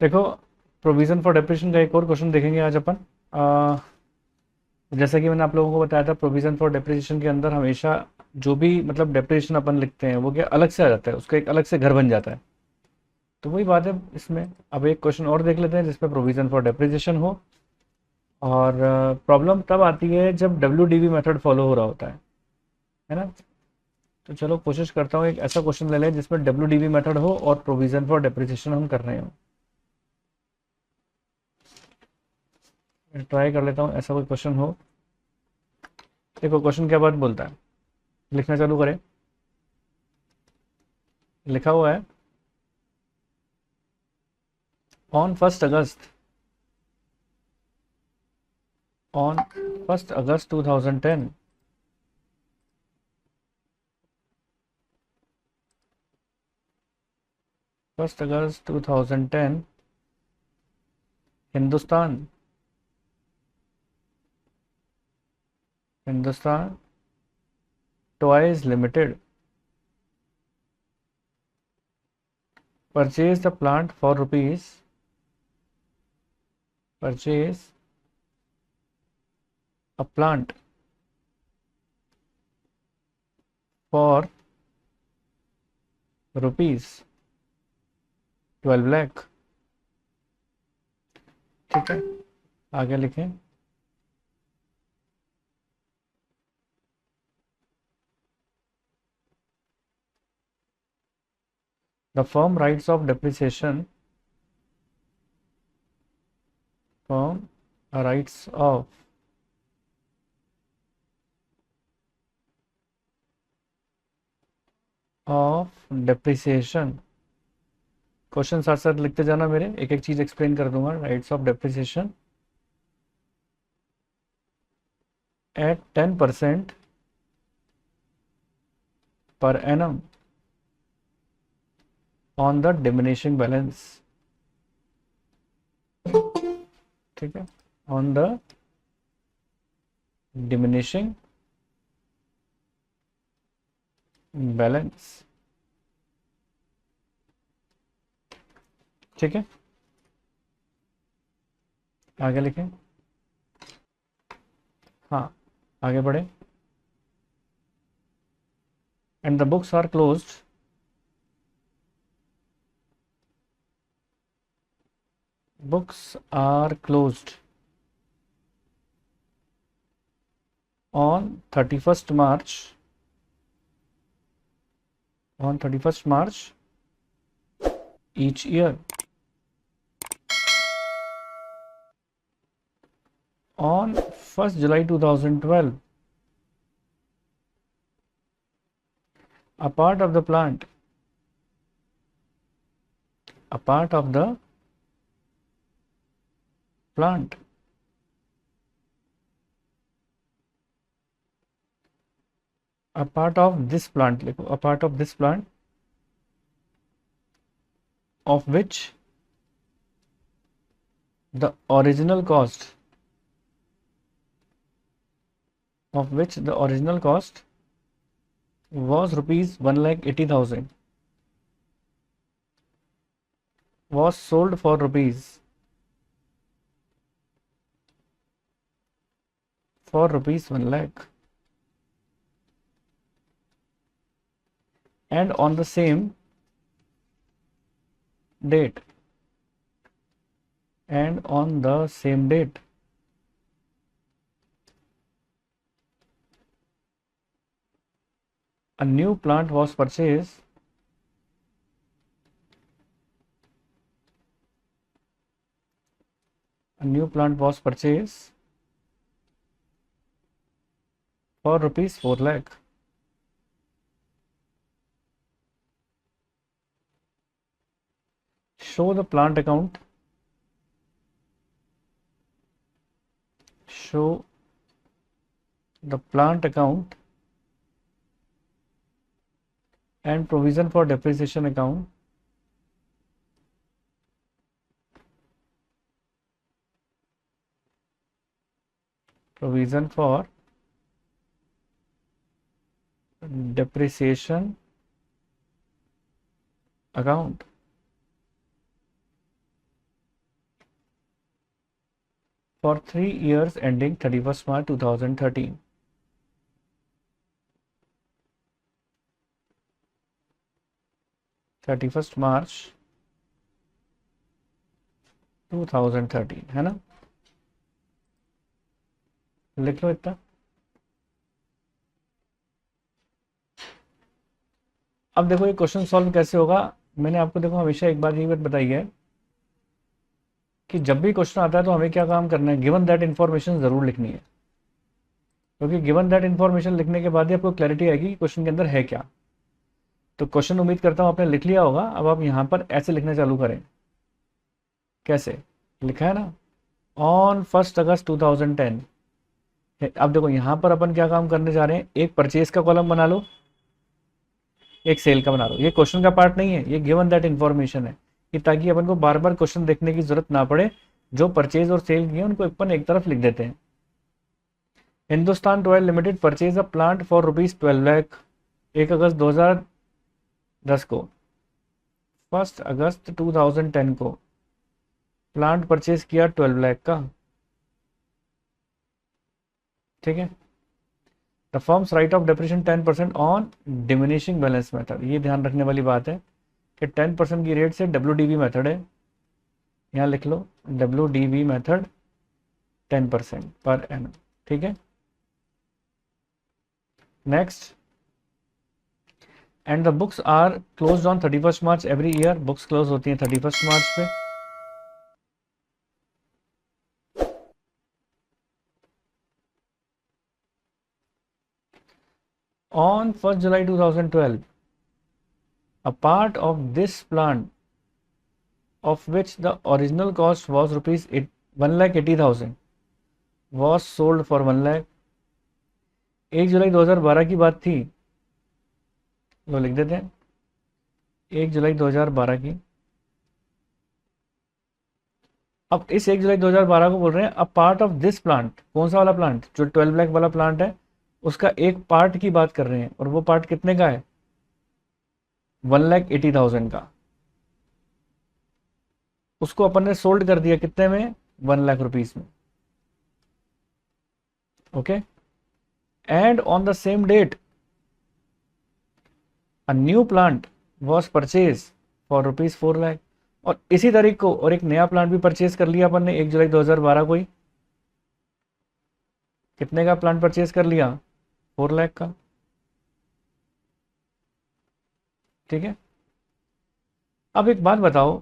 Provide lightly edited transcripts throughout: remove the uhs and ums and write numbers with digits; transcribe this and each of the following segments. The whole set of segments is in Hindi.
देखो, प्रोविज़न फॉर डेप्रिसिएशन का एक और क्वेश्चन देखेंगे आज अपन। जैसा कि मैंने आप लोगों को बताया था, प्रोविज़न फॉर डेप्रिसिएशन के अंदर हमेशा जो भी मतलब डेप्रिसिएशन अपन लिखते हैं वो क्या अलग से आ जाता है, उसका एक अलग से घर बन जाता है। तो वही बात है इसमें। अब एक क्वेश्चन और देख लेते हैं जिसमें प्रोविज़न फॉर डेप्रिसिएशन हो। और प्रॉब्लम तब आती है जब WDV मेथड फॉलो हो रहा होता है ना। तो चलो कोशिश करता हूँ एक ऐसा क्वेश्चन ले लें जिसमें WDV मेथड हो और प्रोविज़न फॉर डेप्रिसिएशन हम कर रहे हो। ट्राई कर लेता हूँ ऐसा कोई क्वेश्चन हो। देखो क्वेश्चन क्या बात बोलता है, लिखना चालू करें। लिखा हुआ है, on 1 August, on 1 August 2010, 1 August 2010, Hindustan Hindustan toys limited purchase the plant for rupees purchase a plant for rupees 12 lakh. ठीक है, आगे लिखें। The firm rights of depreciation, firm rights of depreciation. Question साथ साथ लिखते जाना मेरे, एक एक चीज एक्सप्लेन कर दूंगा। Rights of depreciation eight 10% per annum on the diminishing balance। ठीक है, ऑन द डिमिनिशिंग बैलेंस। ठीक है, आगे लिखें। हाँ, आगे बढ़े। And the books are closed, books are closed on 31st March, on 31st March each year। on 1st July 2012, a part of the plant, a part of the plant a part of this plant लिखो, a part of this plant of which the original cost was rupees 1,80,000 was sold for rupees 1 lakh, and on the same date, a new plant was purchased for rupees 4 lakh। show the plant account show the plant account and provision for depreciation account provision for depreciation account। For 3 years ending 31st March 2013। March 2013 है ना, लिख लो इतना। अब देखो ये क्वेश्चन सॉल्व कैसे होगा। मैंने आपको देखो हमेशा एक बात ये बात बताई है कि जब भी क्वेश्चन आता है तो हमें क्या काम करना है, गिवन दैट इन्फॉर्मेशन जरूर लिखनी है, क्योंकि गिवन दैट इन्फॉर्मेशन लिखने के बाद ही आपको क्लैरिटी आएगी कि क्वेश्चन के अंदर है क्या। तो क्वेश्चन उम्मीद करता हूँ आपने लिख लिया होगा। अब आप यहाँ पर ऐसे लिखना चालू करें। कैसे लिखा है ना, ऑन 1 अगस्त 2010। अब देखो यहाँ पर अपन क्या काम करने जा रहे हैं, एक परचेज का कॉलम बना लो, एक सेल का बना लो। ये क्वेश्चन का पार्ट नहीं है, ये गिवन दैट इन्फॉर्मेशन है कि ताकि अपन को बार बार क्वेश्चन देखने की जरूरत ना पड़े। जो परचेज और सेल किए उनको अपन एक तरफ लिख देते हैं। Hindustan royal limited purchase a plant for ₹12 lakh 1 अगस्त 2010 को। 1 अगस्त 2010 को प्लांट परचेज किया 12 लाख का, ठीक है। The firms right of depreciation 10% on diminishing balance method. ये ध्यान रखने वाली बात है कि 10% की रेट से WDB मेथड है, यहाँ लिख लो WDB मेथड 10% पर एनम, ठीक है। Next, and the books are closed on 31st March every year. Books close होती हैं 31st मार्च पे। On 1st July 2012, a part of this plant, of which the original cost was ₹1,80,000, was sold for 1 lakh. 1 जुलाई 2012 की बात थी, लो लिख देते हैं 1 जुलाई 2012 की। अब इस 1 जुलाई 2012 को बोल रहे हैं a part of this plant. कौन सा वाला प्लांट, जो 12 लाख वाला प्लांट है, उसका एक पार्ट की बात कर रहे हैं। और वो पार्ट कितने का है, 1,80,000 का। उसको अपन ने सोल्ड कर दिया कितने में, 1 लाख रुपीस में, okay. And on the same date a new plant was purchase for ₹4 lakh. और इसी तारीख को और एक नया प्लांट भी परचेज कर लिया अपन ने 1 जुलाई 2012 को ही। कितने का प्लांट परचेज कर लिया, 4 लाख का, ठीक है। अब एक बात बताओ,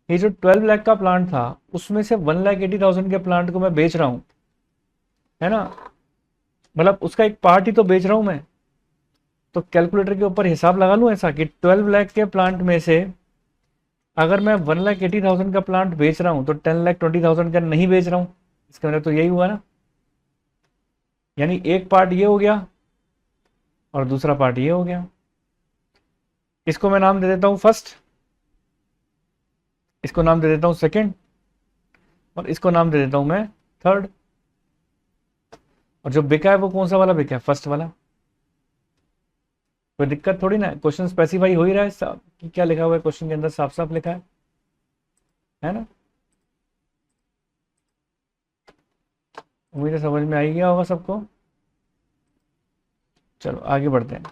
ये जो 12 लाख का प्लांट था उसमें से 1,80,000 के प्लांट को मैं बेच रहा हूं, है ना, मतलब उसका एक पार्ट ही तो बेच रहा हूं मैं। तो कैलकुलेटर के ऊपर हिसाब लगा लूं ऐसा कि 12 लाख के प्लांट में से अगर मैं 1,80,000 का प्लांट बेच रहा हूं तो 10,20,000 का नहीं बेच रहा हूं। इसका मतलब तो यही हुआ ना, यानी एक पार्ट ये हो गया और दूसरा पार्ट ये हो गया। इसको मैं नाम दे देता हूं फर्स्ट, इसको नाम दे देता हूं सेकंड, और इसको नाम दे देता हूं मैं थर्ड। और जो बिका है वो कौन सा वाला बिका है, फर्स्ट वाला। कोई दिक्कत थोड़ी ना, क्वेश्चन स्पेसिफाई हो ही रहा है कि क्या लिखा हुआ है क्वेश्चन के अंदर, साफ साफ लिखा है ना। उम्मीद है समझ में आ ही गया होगा सबको। चलो आगे बढ़ते हैं।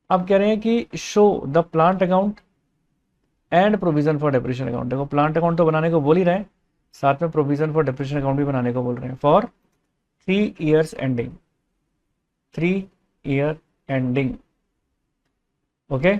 अब कह रहे हैं कि show the plant account and provision for depreciation account. देखो प्लांट अकाउंट तो बनाने को बोल ही रहे हैं, साथ में प्रोविजन फॉर डेप्रिसिएशन अकाउंट भी बनाने को बोल रहे हैं for 3 years ending, 3 year ending, okay.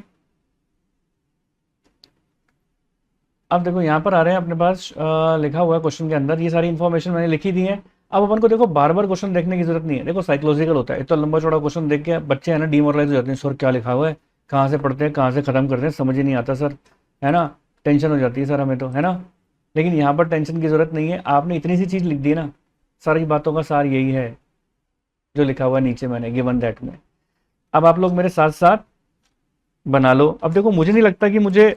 अब देखो यहां पर आ रहे हैं अपने पास लिखा हुआ है क्वेश्चन के अंदर, ये सारी इंफॉर्मेशन मैंने लिखी दी है। अब अपन को देखो बार बार क्वेश्चन देखने की जरूरत नहीं है। देखो साइकोलॉजिकल होता है, इतना लंबा चौड़ा क्वेश्चन देख के बच्चे है ना डिमोरलाइज हो जाते हैं, सर क्या लिखा हुआ है, कहाँ से पढ़ते हैं कहाँ से खत्म करते हैं, समझ ही नहीं आता सर, है ना, टेंशन हो जाती है सर हमें तो, है ना। लेकिन यहाँ पर टेंशन की जरूरत नहीं है, आपने इतनी सी चीज़ लिख दी ना, सारी बातों का सार यही है जो लिखा हुआ है नीचे मैंने गिवन दैट में। अब आप लोग मेरे साथ साथ बना लो। अब देखो मुझे नहीं लगता कि मुझे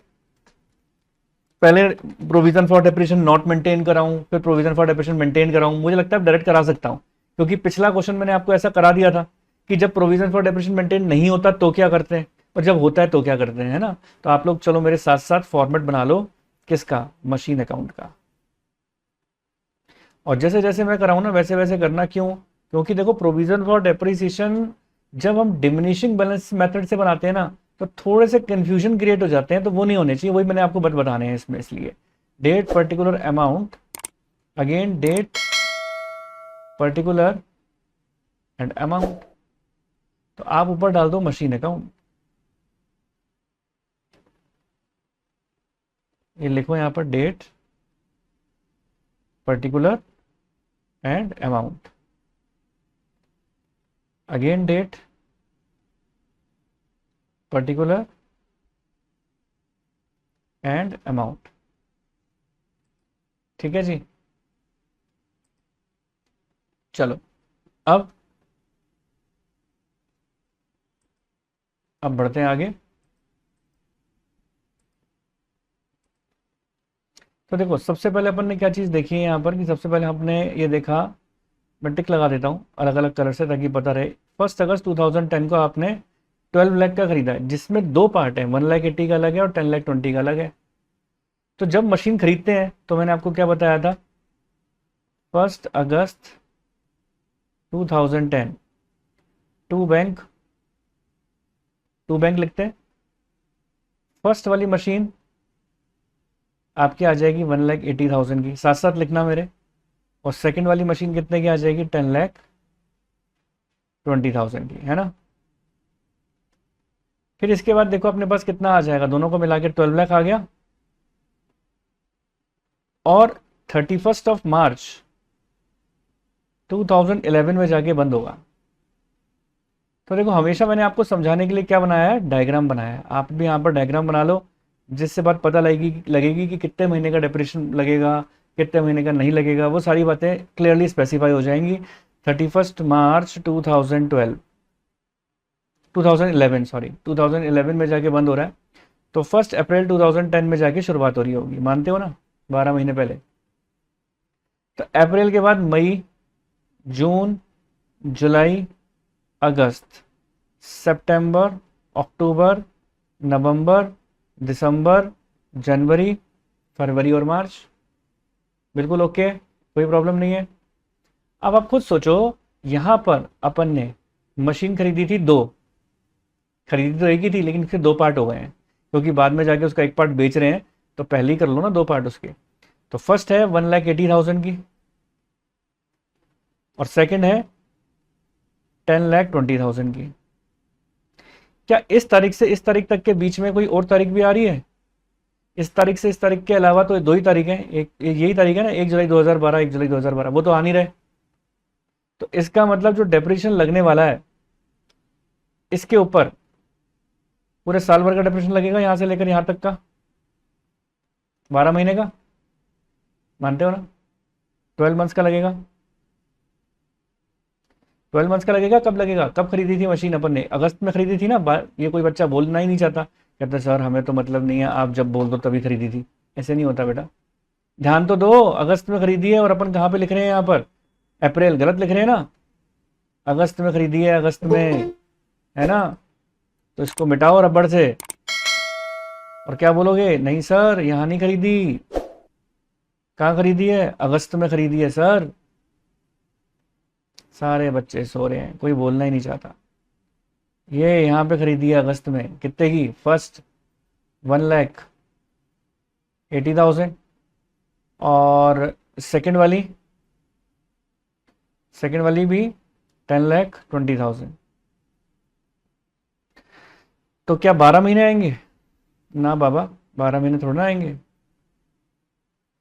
पहले provision for depreciation not maintain कराऊं फिर प्रोविजन फॉर डेप्रिसिएशन मेंटेन कराऊं। मुझे लगता है डायरेक्ट करा सकता हूं, क्योंकि पिछला क्वेश्चन मैंने आपको ऐसा करा दिया था कि जब प्रोविजन फॉर डेप्रिसिएशन मेंटेन नहीं होता तो क्या करते हैं और जब होता है तो क्या करते हैं, है ना। तो आप लोग चलो मेरे साथ साथ फॉर्मेट बना लो, किसका, मशीन अकाउंट का। और जैसे जैसे मैं कराऊँ ना वैसे वैसे करना। क्यों? क्योंकि देखो प्रोविजन फॉर डेप्रिसिएशन जब हम डिमिनिशिंग बैलेंस मेथड से बनाते हैं ना तो थोड़े से कंफ्यूजन क्रिएट हो जाते हैं, तो वो नहीं होने चाहिए। वही मैंने आपको बताने हैं इसमें। इसलिए date particular amount, again date particular and amount. तो आप ऊपर डाल दो मशीन अकाउंट, ये लिखो यहाँ पर date particular and amount, again date particular and amount. ठीक है जी। चलो अब बढ़ते हैं आगे। तो देखो सबसे पहले अपन ने क्या चीज़ देखी है यहाँ पर कि सबसे पहले हमने ये देखा, मैं टिक लगा देता हूँ अलग अलग कलर से ताकि पता रहे। 1 अगस्त 2010 को आपने 12 लाख का खरीदा है, जिसमें दो पार्ट है, 1,80,000 का अलग है और 10,20,000 का अलग है। तो जब मशीन खरीदते हैं तो मैंने आपको क्या बताया था, 1 अगस्त 2010 टू बैंक, टू बैंक लिखते हैं। फर्स्ट वाली मशीन आपकी आ जाएगी 1,80,000 की, साथ साथ लिखना मेरे। और सेकंड वाली मशीन कितने की आ जाएगी, 10,20,000 की, है ना। फिर इसके बाद देखो अपने पास कितना आ जाएगा, दोनों को मिला के 12 लाख आ गया। और 31 मार्च 2011 में जाके बंद होगा। तो देखो हमेशा मैंने आपको समझाने के लिए क्या बनाया है, डायग्राम बनाया है। आप भी यहाँ पर डायग्राम बना लो, जिससे बात पता लगेगी कि कितने महीने का डिप्रेशन लगेगा, कितने महीने का नहीं लगेगा। वो सारी बातें क्लियरली स्पेसिफाई हो जाएंगी। 31 मार्च 2011 सॉरी 2011 में जाके बंद हो रहा है। तो 1 अप्रैल 2010 में जाके शुरुआत हो रही होगी, मानते हो ना, 12 महीने पहले। तो अप्रैल के बाद मई, जून, जुलाई, अगस्त, सितंबर, अक्टूबर, नवंबर, दिसंबर, जनवरी, फरवरी और मार्च। बिल्कुल ओके, कोई प्रॉब्लम नहीं है। अब आप खुद सोचो, यहां पर अपन ने मशीन खरीदी थी दो, खरीदी तो एक ही थी लेकिन फिर दो पार्ट हो गए हैं, क्योंकि बाद में जाके उसका एक पार्ट बेच रहे हैं। तो पहले ही कर लो ना दो पार्ट उसके। तो फर्स्ट है 1,80,000 की और सेकंड है 10,20,000 की। क्या इस तारीख से इस तारीख तक के बीच में कोई और तारीख भी आ रही है? इस तारीख से इस तारीख के अलावा तो दो ही तारीख है, एक यही तारीख है ना, 1 जुलाई 2012, 1 जुलाई 2012, वो तो आ नहीं रहे। तो इसका मतलब जो डेप्रिसिएशन लगने वाला है इसके ऊपर पूरे साल भर का डेप्रिसिएशन लगेगा, यहां से लेकर यहां तक का, 12 महीने का, मानते हो ना। 12 मंथ्स का लगेगा। 12 मंथ्स का लगेगा। कब लगेगा, कब खरीदी थी मशीन अपन ने, अगस्त में खरीदी थी ना। ये कोई बच्चा बोलना ही नहीं चाहता, कहते सर हमें तो मतलब नहीं है, आप जब बोल दो तभी खरीदी थी। ऐसे नहीं होता बेटा, ध्यान तो दो। अगस्त में खरीदी है और अपन कहाँ पे लिख रहे हैं यहाँ पर, अप्रैल, गलत लिख रहे हैं ना। अगस्त में खरीदी है, अगस्त में, है ना। तो इसको मिटाओ रबड़ से। और क्या बोलोगे, नहीं सर यहाँ नहीं खरीदी। कहाँ खरीदी है, अगस्त में खरीदी है सर। सारे बच्चे सो रहे हैं, कोई बोलना ही नहीं चाहता। ये यहाँ पे खरीदी है अगस्त में, कितने की, फर्स्ट 1,80,000 और सेकंड वाली भी 10,20,000। तो क्या 12 महीने आएंगे? ना बाबा, 12 महीने थोड़ा ना आएंगे।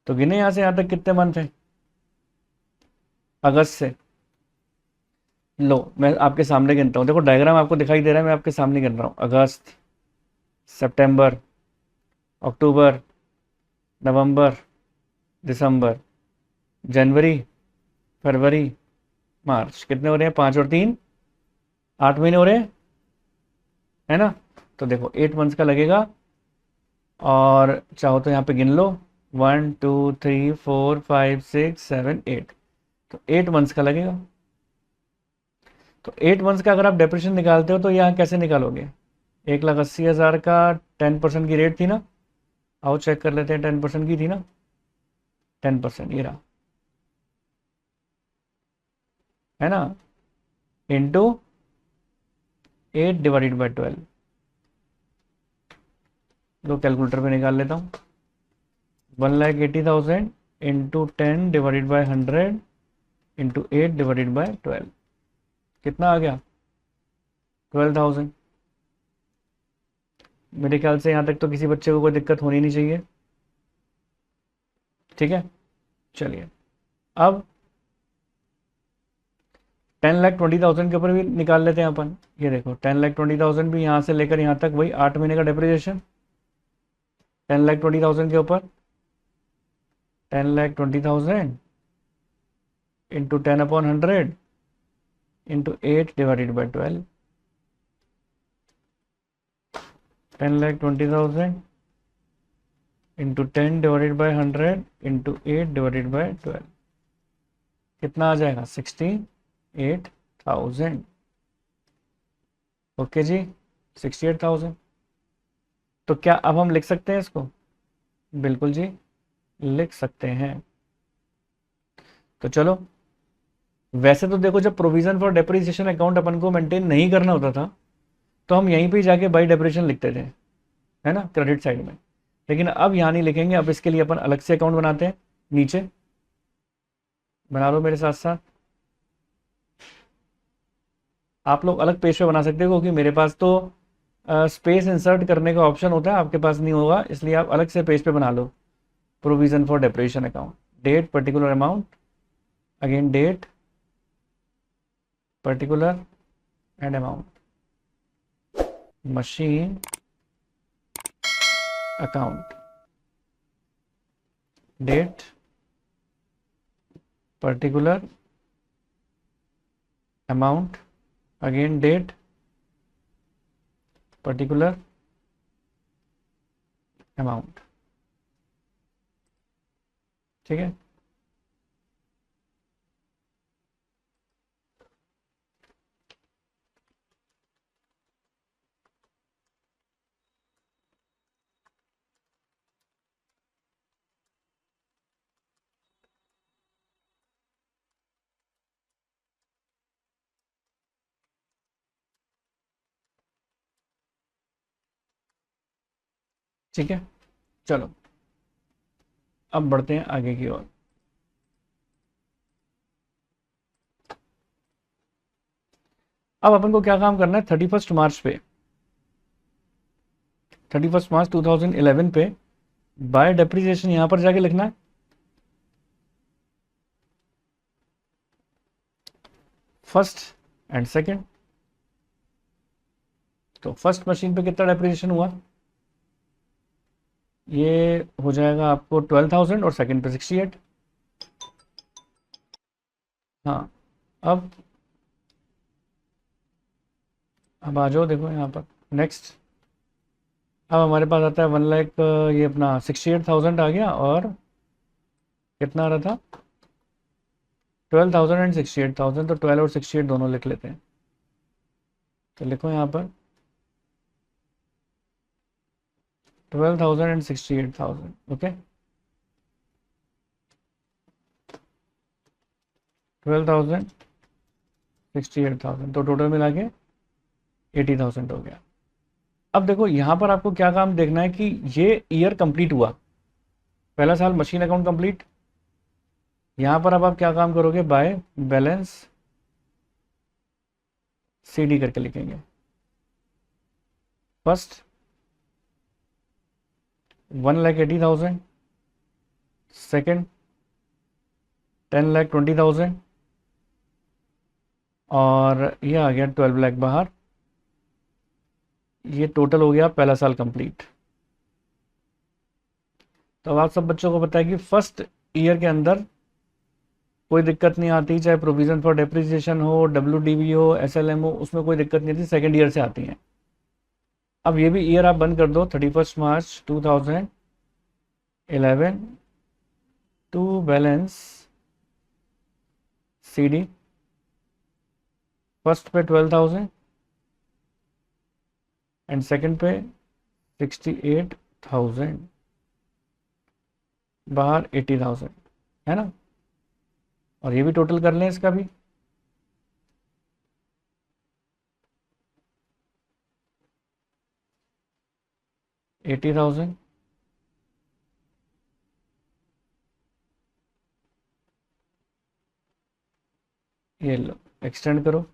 तो गिने यहाँ से यहाँ तक कितने मंथ हैं, अगस्त से। लो मैं आपके सामने गिनता हूँ, देखो डायग्राम आपको दिखाई दे रहा है, मैं आपके सामने गिन रहा हूँ। अगस्त, सितंबर, अक्टूबर, नवंबर, दिसंबर, जनवरी, फरवरी, मार्च। कितने हो रहे हैं, 5 और 3, 8 महीने हो रहे हैं, है ना। तो देखो 8 मंथ्स का लगेगा। और चाहो तो यहाँ पे गिन लो, 1 2 3 4 5 6 7 8। तो 8 मंथ्स का लगेगा। तो 8 मंथ्स का अगर आप डेप्रेशन निकालते हो तो यहाँ कैसे निकालोगे, 1,80,000 का 10% की रेट थी ना। आओ चेक कर लेते हैं, 10% की थी ना, 10% ये रहा। है ना, इंटू 8/12। लो कैलकुलेटर पे निकाल लेता हूँ। 1,80,000 इंटू 10/100 इंटू 8/12 कितना आ गया? 12,000। मेरे ख्याल से यहाँ तक तो किसी बच्चे को कोई दिक्कत होनी नहीं चाहिए। ठीक है, चलिए अब 10,20,000 के ऊपर भी निकाल लेते हैं अपन। ये देखो 10,20,000 भी यहाँ से लेकर यहाँ तक वही 8 महीने का डेप्रिसिएशन। 10,20,000 के ऊपर 10,20,000 इंटू 10/100 इंटू 8/12। 10,20,000 इंटू 10/100 इंटू 8/12 कितना आ जाएगा? 68,000। ओके जी, 68,000। तो क्या अब हम लिख सकते हैं इसको? बिल्कुल जी, लिख सकते हैं। तो चलो, वैसे तो देखो जब प्रोविजन फॉर डेप्रिसिएशन अकाउंट अपन को मेंटेन नहीं करना होता था तो हम यहीं पे जाके बाई डेप्रिसिएशन लिखते थे, है ना, क्रेडिट साइड में। लेकिन अब यहाँ नहीं लिखेंगे, अब इसके लिए अपन अलग से अकाउंट बनाते हैं। नीचे बना लो मेरे साथ साथ, आप लोग अलग पेज पे बना सकते हो क्योंकि मेरे पास तो स्पेस इंसर्ट करने का ऑप्शन होता है, आपके पास नहीं होगा, इसलिए आप अलग से पेज पे बना लो। Provision for depreciation account, date particular amount, again date particular and amount, machine account, date particular amount, again date particular amount. ठीक है, ठीक है, चलो अब बढ़ते हैं आगे की ओर। अब अपन को क्या काम करना है? 31 मार्च पे, 31 मार्च 2011 पे बाय डेप्रिसिएशन यहां पर जाके लिखना है। फर्स्ट एंड सेकंड, तो फर्स्ट मशीन पे कितना डेप्रिसिएशन हुआ? ये हो जाएगा आपको 12,000 और सेकंड पे 68। हाँ, अब आ जाओ, देखो यहाँ पर नेक्स्ट। अब हमारे पास आता है 1 लाख, ये अपना 68,000 आ गया, और कितना आ रहा था? 12,000 एंड 68,000, तो 12 और 68 दोनों लिख लेते हैं। तो लिखो यहाँ पर 12,000 एंड 68,000। ओके, 12,000 68,000, तो टोटल मिला के 80,000 हो गया। अब देखो यहाँ पर आपको क्या काम देखना है कि ये ईयर कंप्लीट हुआ, पहला साल मशीन अकाउंट कंप्लीट। यहाँ पर अब आप क्या काम करोगे? बाय बैलेंस सीडी करके लिखेंगे। फर्स्ट 1,80,000, सेकंड 10,20,000, और ये आ गया 12 लाख बाहर। ये टोटल हो गया पहला साल कंप्लीट। तो अब आप सब बच्चों को पता है कि फर्स्ट ईयर के अंदर कोई दिक्कत नहीं आती, चाहे प्रोविजन फॉर डेप्रिसिएशन हो, डब्ल्यूडीवी हो, एसएलएम हो, उसमें कोई दिक्कत नहीं आती, सेकेंड ईयर से आती हैं। अब ये भी ईयर आप बंद कर दो, 31 मार्च 2011 टू बैलेंस सीडी। फर्स्ट पे 12,000 एंड सेकंड पे 68,000, बाहर 80,000, है ना। और ये भी टोटल कर लें इसका भी, 80,000, ये लो एक्सटेंड करो,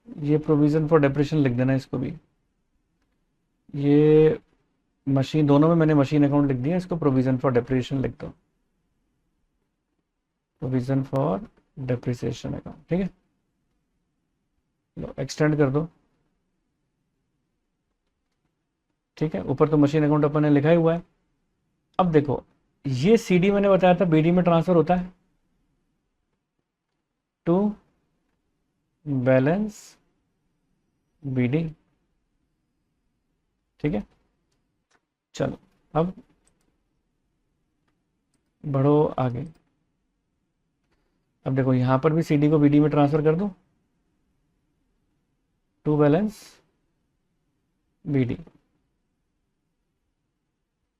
ये प्रोविज़न फॉर डेप्रिसिएशन लिख देना इसको भी। ये मशीन, दोनों में मैंने मशीन अकाउंट लिख दिया, इसको प्रोविज़न फॉर डेप्रिसिएशन लिख दो, प्रोविज़न फॉर डेप्रिसिएशन अकाउंट, ठीक है। लो एक्सटेंड कर दो, ठीक है। ऊपर तो मशीन अकाउंट अपन ने लिखा ही हुआ है। अब देखो, ये सीडी मैंने बताया था बीडी में ट्रांसफर होता है टू बैलेंस बीडी, ठीक है। चलो अब बढ़ो आगे। अब देखो यहां पर भी सीडी को बीडी में ट्रांसफर कर दो टू बैलेंस बीडी,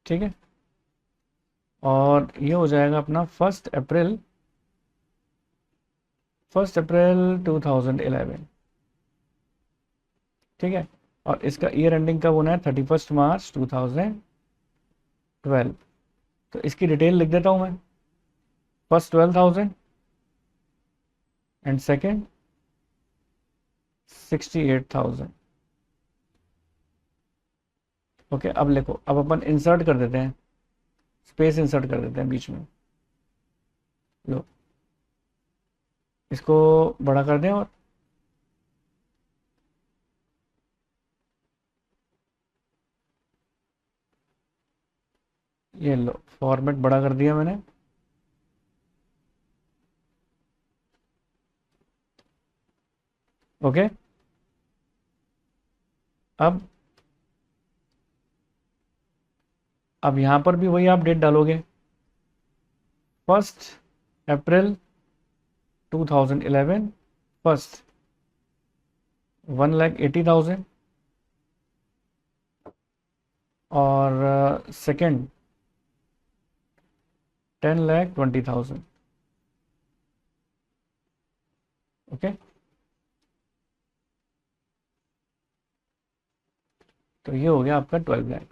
ठीक है। और ये हो जाएगा अपना 1 अप्रैल 2011, ठीक है। और इसका ईयर एंडिंग कब होना है? 31 मार्च 2012। तो इसकी डिटेल लिख देता हूं मैं। First 12,000 and second 68,000। ओके, अब लिखो, अब अपन इंसर्ट कर देते हैं, स्पेस इंसर्ट कर देते हैं बीच में। लो इसको बड़ा कर दें और ये लो फॉर्मेट बड़ा कर दिया मैंने। ओके, अब यहां पर भी वही आप डेट डालोगे, 1 अप्रैल 2011, फर्स्ट 1,80,000 और सेकेंड 10,20,000। ओके, तो ये हो गया आपका 12 लाख।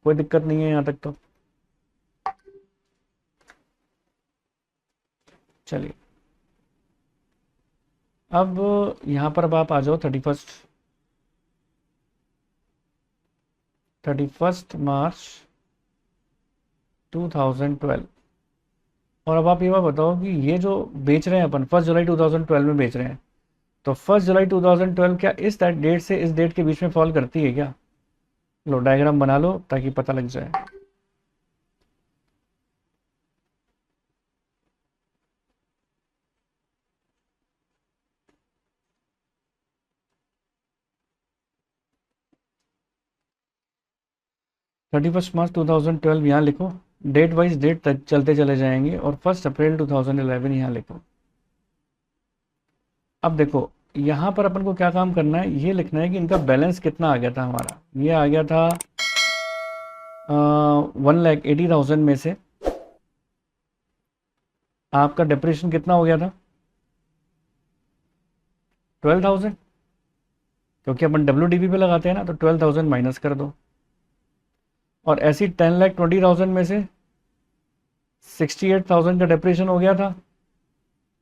कोई दिक्कत नहीं है यहाँ तक तो। चलिए अब यहाँ पर अब आप आ जाओ 31 मार्च 2012। और अब आप ये बात बताओ कि ये जो बेच रहे हैं अपन 1 जुलाई 2012 में बेच रहे हैं, तो 1 जुलाई 2012 क्या इस डेट से इस डेट के बीच में फॉल करती है क्या? लो डायग्राम बना लो ताकि पता लग जाए। थर्टी फर्स्ट मार्च 2012 यहाँ लिखो, डेट वाइज डेट चलते चले जाएंगे, और 1 अप्रैल 2011 यहाँ लिखो। अब देखो यहाँ पर अपन को क्या काम करना है, ये लिखना है कि इनका बैलेंस कितना आ गया था हमारा। ये आ गया था 1,80,000 में से आपका डिप्रेशन कितना हो गया था? 12,000, क्योंकि अपन WDP पे लगाते हैं ना, तो 12,000 माइनस कर दो। और ऐसी 10,20,000 में से 68,000 का डिप्रेशन हो गया था,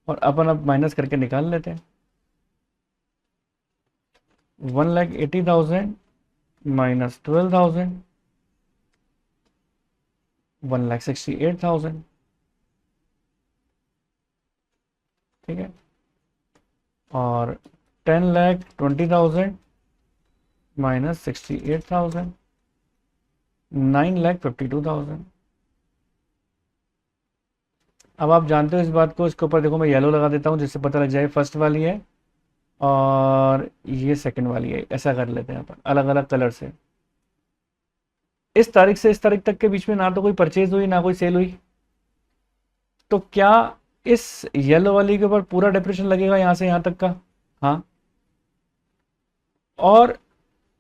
और अपन अब माइनस करके निकाल लेते हैं। 1,80,000 माइनस 12,000, 1,68,000, ठीक है। और 10,20,000 माइनस 68,000, 9,52,000। अब आप जानते हो इस बात को, इसके ऊपर देखो मैं येलो लगा देता हूँ जिससे पता लग जाए फर्स्ट वाली है और ये सेकंड वाली है। ऐसा कर लेते हैं अपन अलग अलग कलर से। इस तारीख से इस तारीख तक के बीच में ना तो कोई परचेज हुई ना कोई सेल हुई, तो क्या इस येलो वाली के ऊपर पूरा डेप्रिसिएशन लगेगा यहां से यहां तक का? हाँ। और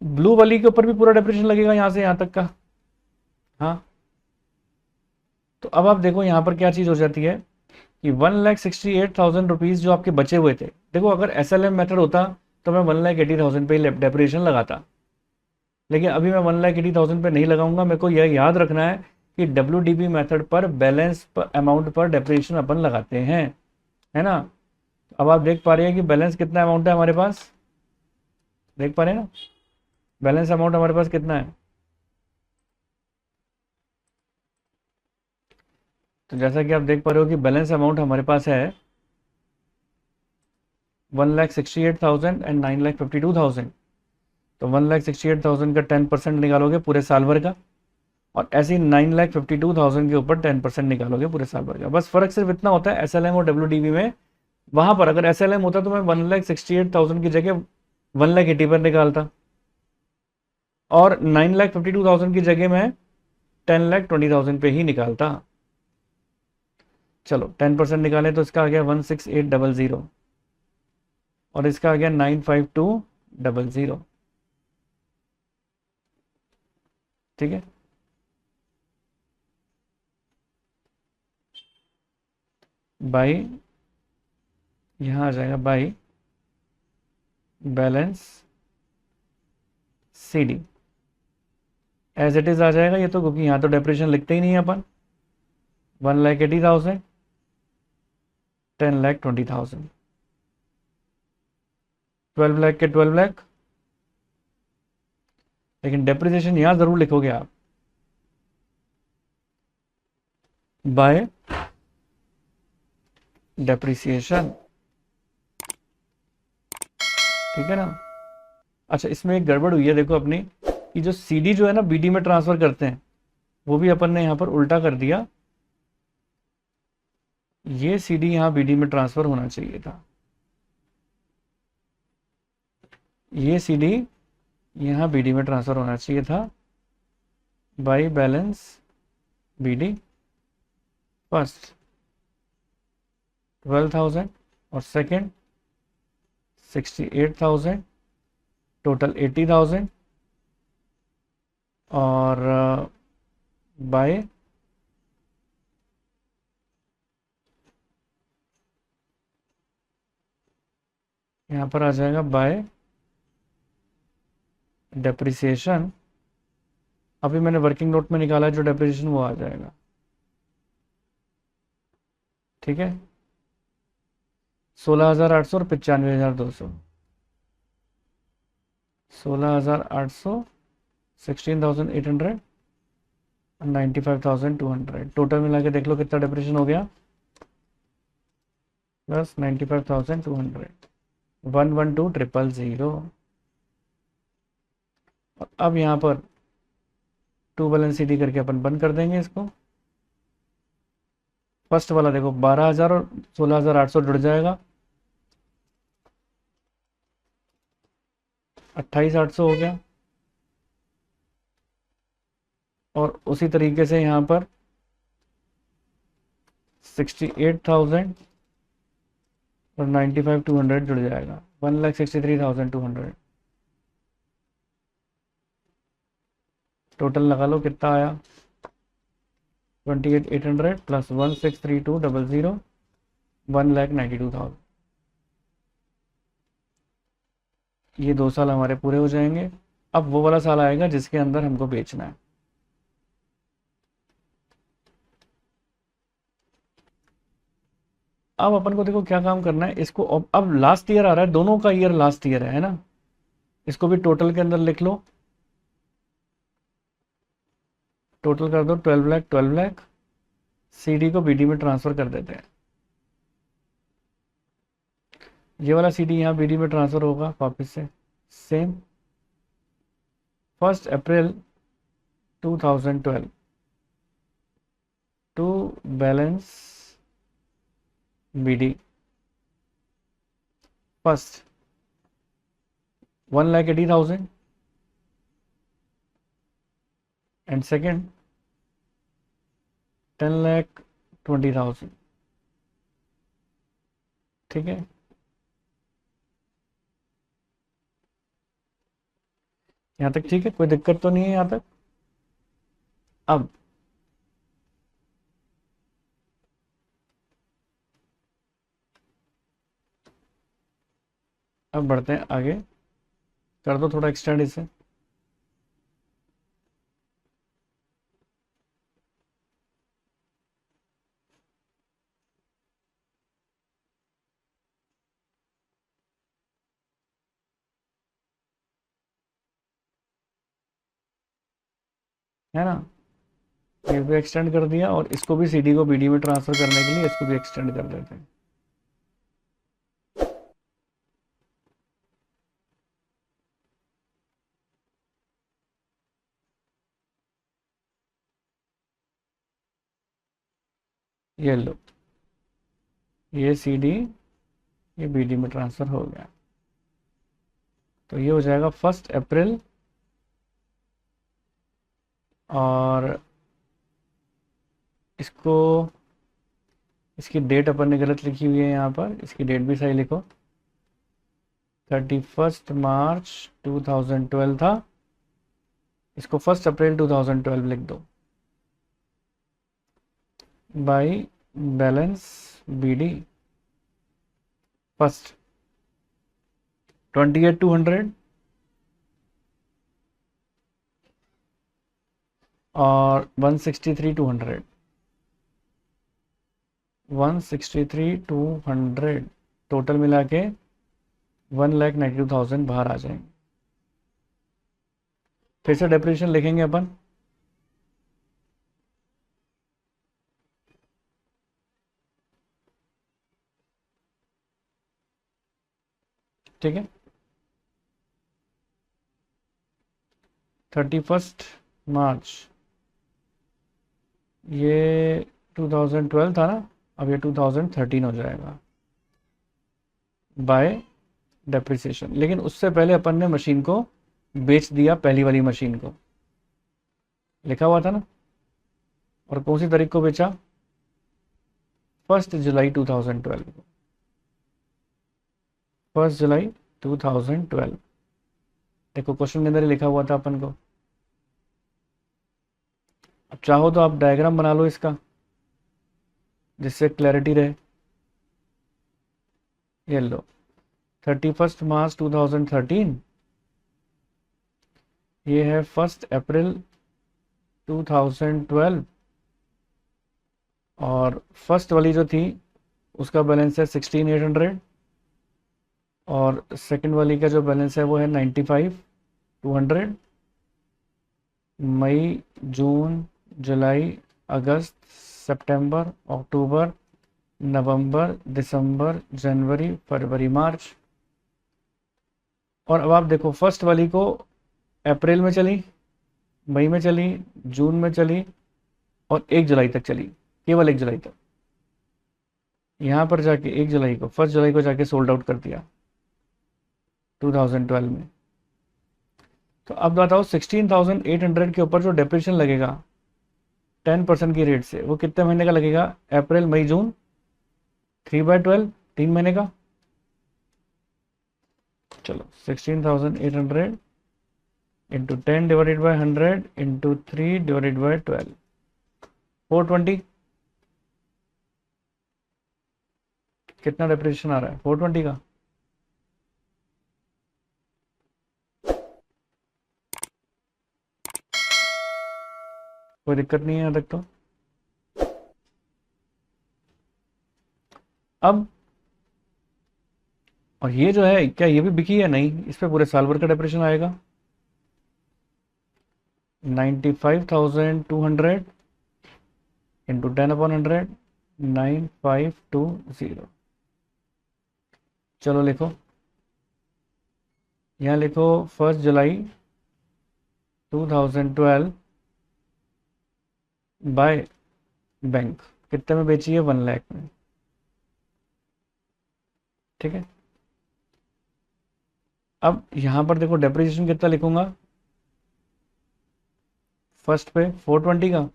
ब्लू वाली के ऊपर भी पूरा डेप्रिसिएशन लगेगा यहां से यहां तक का? हाँ। तो अब आप देखो यहां पर क्या चीज हो जाती है कि 1,68,000 रुपीज जो आपके बचे हुए थे, देखो अगर SLM मेथड होता तो मैं 1,80,000 पे डेप्रिसिएशन लगाता, लेकिन अभी मैं 1,80,000 पे नहीं लगाऊंगा। मेरे को यह याद रखना है कि WDB मेथड पर बैलेंस अमाउंट पर डेप्रिसिएशन अपन लगाते हैं, है ना। अब आप देख पा रहे हैं कि बैलेंस कितना अमाउंट है हमारे पास, देख पा रहे हैं ना, बैलेंस अमाउंट हमारे पास कितना है। तो जैसा कि आप देख पा रहे हो कि बैलेंस अमाउंट हमारे पास है 1,68,000 एंड 9,52,000। तो 1,68,000 का 10% निकालोगे पूरे साल भर का, और ऐसे ही 9,52,000 के ऊपर 10% निकालोगे पूरे साल भर का। बस फर्क सिर्फ इतना होता है SLM और WDB में। वहां पर अगर SLM होता तो मैं 1,68,000 की जगह 1,80,000 पर निकालता, और 9,52,000 की जगह मैं 10,20,000 पे ही निकालता। चलो 10% निकाले तो इसका आ गया 16800, और इसका आ गया 95200। ठीक है। बाई, यहां आ जाएगा by balance CD, as it is आ जाएगा ये तो, क्योंकि यहां तो डेप्रिसिएशन लिखते ही नहीं है अपन। 1,80,000, 10,20,000, 12 लाख के 12 लाख, लेकिन डेप्रिसिएशन यहां जरूर लिखोगे आप बाय डेप्रिसिएशन। ठीक है ना। अच्छा, इसमें एक गड़बड़ हुई है देखो अपनी, कि जो CD जो है ना BD में ट्रांसफर करते हैं, वो भी अपन ने यहां पर उल्टा कर दिया। ये CD यहां BD में ट्रांसफर होना चाहिए था, ये CD यहां BD में ट्रांसफर होना चाहिए था बाई बैलेंस BD। फर्स्ट 12,000 और सेकंड 68,000, टोटल 80,000, और बाय यहां पर आ जाएगा बाय डेप्रिसिएशन। अभी मैंने वर्किंग नोट में निकाला है जो डेप्रिसिएशन वो आ जाएगा। ठीक है, 16,800 और 95,200, 16,800, 16,800 और 95,200, टोटल मिला के देख लो कितना डेप्रिसिएशन हो गया, प्लस 95,200, 112,000। और अब यहाँ पर टू बैलेंस CD करके अपन बंद कर देंगे इसको। फर्स्ट वाला देखो 12,000 और 16,800 जुड़ जाएगा, 28,800 हो गया। और उसी तरीके से यहाँ पर 68,000 और 95,200 जुड़ जाएगा, 1,63,200। टोटल लगा लो कितना आया, 28,800 प्लस 1,63,200, 1,92,000। ये 2 साल हमारे पूरे हो जाएंगे। अब वो वाला साल आएगा जिसके अंदर हमको बेचना है। अब अपन को देखो क्या काम करना है इसको। अब लास्ट ईयर आ रहा है, दोनों का ईयर लास्ट ईयर है ना, इसको भी टोटल के अंदर लिख लो। टोटल कर दो 12 लाख 12 लाख, CD को BD में ट्रांसफर कर देते हैं। ये वाला CD यहाँ BD में ट्रांसफर होगा वापस से same 1 April 2012 to balance BD। First 1,80,000, and second 10,20,000। ठीक है, यहाँ तक ठीक है, कोई दिक्कत तो नहीं है यहाँ तक। अब बढ़ते हैं आगे, कर दो थोड़ा एक्सटेंड इसे। है ना, ये भी एक्सटेंड कर दिया, और इसको भी सीडी को बीडी में ट्रांसफर करने के लिए इसको भी एक्सटेंड कर देते हैं। ये लो, ये सीडी ये बीडी में ट्रांसफर हो गया। तो ये हो जाएगा 1 अप्रैल, और इसको, इसकी डेट अपन ने गलत लिखी हुई है यहाँ पर, इसकी डेट भी सही लिखो। 31 मार्च 2012 था, इसको 1 अप्रैल 2012 लिख दो। बाई बैलेंस बीडी फर्स्ट 28,200 और 163,200, 163,200 टोटल मिला के 1,92,000 बाहर आ जाएंगे। फिर से डेप्रिसिएशन लिखेंगे अपन। ठीक है, 31 मार्च ये 2012 था ना, अब ये 2013 हो जाएगा बाय डेप्रिसिएशन। लेकिन उससे पहले अपन ने मशीन को बेच दिया, पहली वाली मशीन को लिखा हुआ था ना, और कौन सी तारीख को बेचा? 1 जुलाई 2012 को, 1 जुलाई 2012। देखो क्वेश्चन के अंदर ही लिखा हुआ था अपन को। अब चाहो तो आप डायग्राम बना लो इसका, जिससे क्लैरिटी रहे। ये लो, 31 मार्च 2013, ये है 1 अप्रैल 2012, और फर्स्ट वाली जो थी उसका बैलेंस है 16,800, और सेकंड वाली का जो बैलेंस है वो है 95,200। मई, जून, जुलाई, अगस्त, सितंबर, अक्टूबर, नवंबर, दिसंबर, जनवरी, फरवरी, मार्च। और अब आप देखो, फर्स्ट वाली को अप्रैल में चली, मई में चली, जून में चली, और 1 जुलाई तक चली, केवल 1 जुलाई तक। यहाँ पर जाके 1 जुलाई को, 1 जुलाई को जाके सोल्ड आउट कर दिया 2012 में। तो अब बताओ 16,800 के ऊपर जो डेप्रिसिएशन लगेगा 10% की रेट से, वो कितने महीने का लगेगा? अप्रैल, मई, जून, 3/12, 3 महीने का। चलो 16,800 into 10 divided by 100 into 3 divided by 12, 420। कितना डेप्रिसिएशन आ रहा है 420 का? कोई दिक्कत नहीं है यहाँ तक तो। अब और ये जो है, क्या ये भी बिकी है? नहीं, इस पे पूरे साल भर का डेप्रिसिएशन आएगा। 95,200 इंटू 10/100, 9520। चलो लिखो, यहाँ लिखो 1 जुलाई 2012 बाय बैंक, कितने में बेची है? 1 लाख में। ठीक है, अब यहाँ पर देखो डेप्रिसिएशन कितना लिखूंगा, फर्स्ट पे 420 का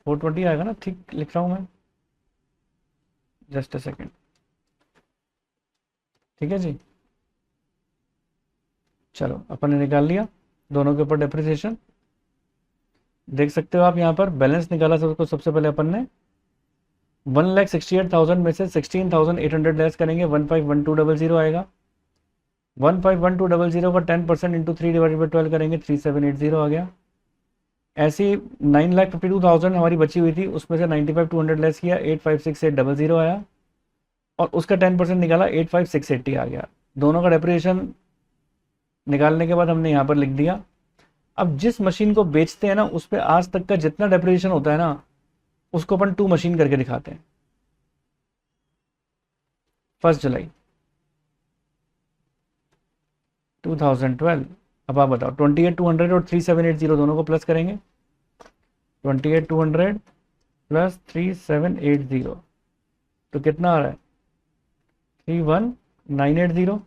420 आएगा ना, ठीक लिख रहा हूँ मैं, जस्ट अ सेकेंड। ठीक है जी, चलो अपन ने निकाल लिया दोनों के ऊपर डेप्रिसिएशन। देख सकते हो आप यहाँ पर बैलेंस निकाला सबको, सबसे पहले अपन ने 1,68,000 में से 16,800 लेस करेंगे, 151200 आएगा। 151200 का 10% इंटू 3 डिवाइडेड बाई 12 करेंगे, 3780 आ गया। ऐसी 9,52,000 हमारी बची हुई थी, उसमें से 95,200 लेस किया, 8,56,800 आया, और उसका 10% निकाला, 8,56,80 आ गया। दोनों का डेप्रिसिएशन निकालने के बाद हमने यहाँ पर लिख दिया। अब जिस मशीन को बेचते हैं ना, उस पर आज तक का जितना डेप्रिसिएशन होता है ना, उसको अपन 2 मशीन करके दिखाते हैं। 1 जुलाई 2012। अब आप बताओ 28,200 और 3780 दोनों को प्लस करेंगे, 28,200 प्लस 3780 तो कितना आ रहा है, 31,980।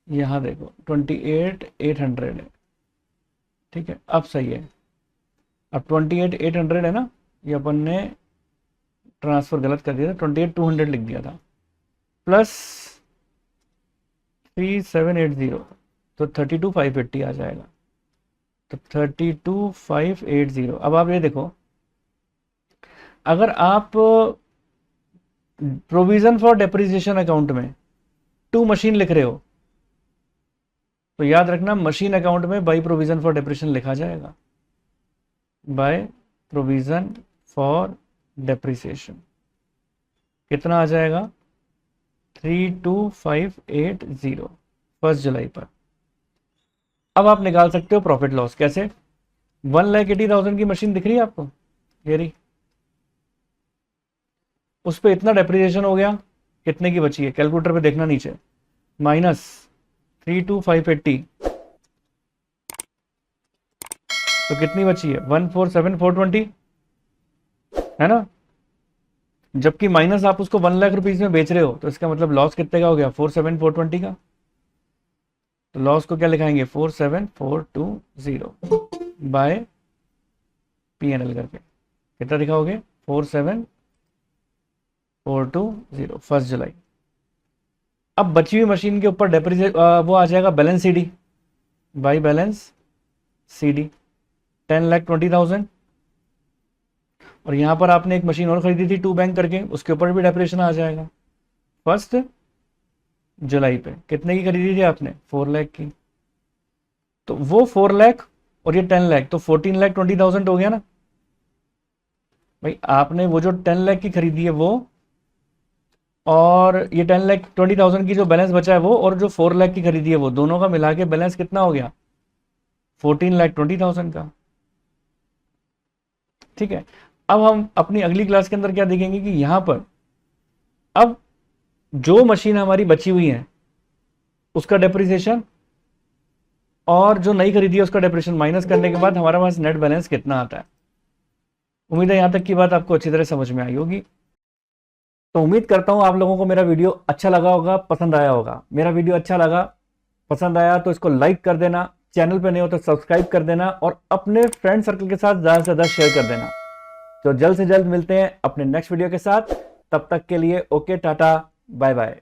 यहाँ देखो 28,800 है, ठीक है, अब सही है। अब 28,800 है ना, ये अपन ने ट्रांसफर गलत कर दिया था, 28,200 लिख दिया था, प्लस 3780 तो 32,580 आ जाएगा। तो 32,580। अब आप ये देखो, अगर आप प्रोविजन फॉर डेप्रिसिएशन अकाउंट में 2 मशीन लिख रहे हो, तो याद रखना मशीन अकाउंट में बाय प्रोविजन फॉर डेप्रिसिएशन लिखा जाएगा, बाय प्रोविजन फॉर डेप्रिसिएशन। कितना आ जाएगा, 32,580 1 जुलाई पर। अब आप निकाल सकते हो प्रॉफिट लॉस, कैसे, 1,80,000 की मशीन दिख रही है आपको, ये रही, उस पर इतना डेप्रिसिएशन हो गया, कितने की बची है, कैलकुलेटर पे देखना नीचे, माइनस 32,580 तो कितनी बची है, 1,47,420 है ना। जबकि माइनस आप उसको 1 लाख रुपीज में बेच रहे हो, तो इसका मतलब लॉस कितने का हो गया, 47,420 का। तो लॉस को क्या लिखाएंगे, 47,420 बाय P&L करके कितना दिखाओगे, 47,420 1 जुलाई। अब बची हुई मशीन के ऊपर वो आ जाएगा balance CD, by balance CD 10,20,000। और यहां पर आपने एक मशीन और खरीदी थी 2 बैंक करके, उसके ऊपर भी डेप्रिसिएशन आ जाएगा। 1 जुलाई पे कितने की खरीदी थी आपने, 4 लाख की, तो वो 4 लाख और ये 10 लाख, तो 14,20,000 हो गया ना भाई। आपने वो जो 10 लाख की खरीदी है वो, और ये 10,20,000 की जो बैलेंस बचा है वो, और जो 4 लाख की खरीदी है वो, दोनों का मिला के बैलेंस कितना हो गया, 14,20,000 का। ठीक है, अब हम अपनी अगली क्लास के अंदर क्या देखेंगे कि यहां पर अब जो मशीन हमारी बची हुई है उसका डेप्रिसिएशन, और जो नई खरीदी है उसका डेप्रिसिएशन माइनस करने के बाद हमारे पास नेट बैलेंस कितना आता है। उम्मीद है यहां तक की बात आपको अच्छी तरह समझ में आई होगी। तो उम्मीद करता हूं आप लोगों को मेरा वीडियो अच्छा लगा होगा, पसंद आया होगा। मेरा वीडियो अच्छा लगा, पसंद आया तो इसको लाइक कर देना, चैनल पे नहीं हो तो सब्सक्राइब कर देना, और अपने फ्रेंड सर्कल के साथ ज़्यादा से ज़्यादा शेयर कर देना। तो जल्द से जल्द मिलते हैं अपने नेक्स्ट वीडियो के साथ, तब तक के लिए ओके, टाटा, बाय बाय।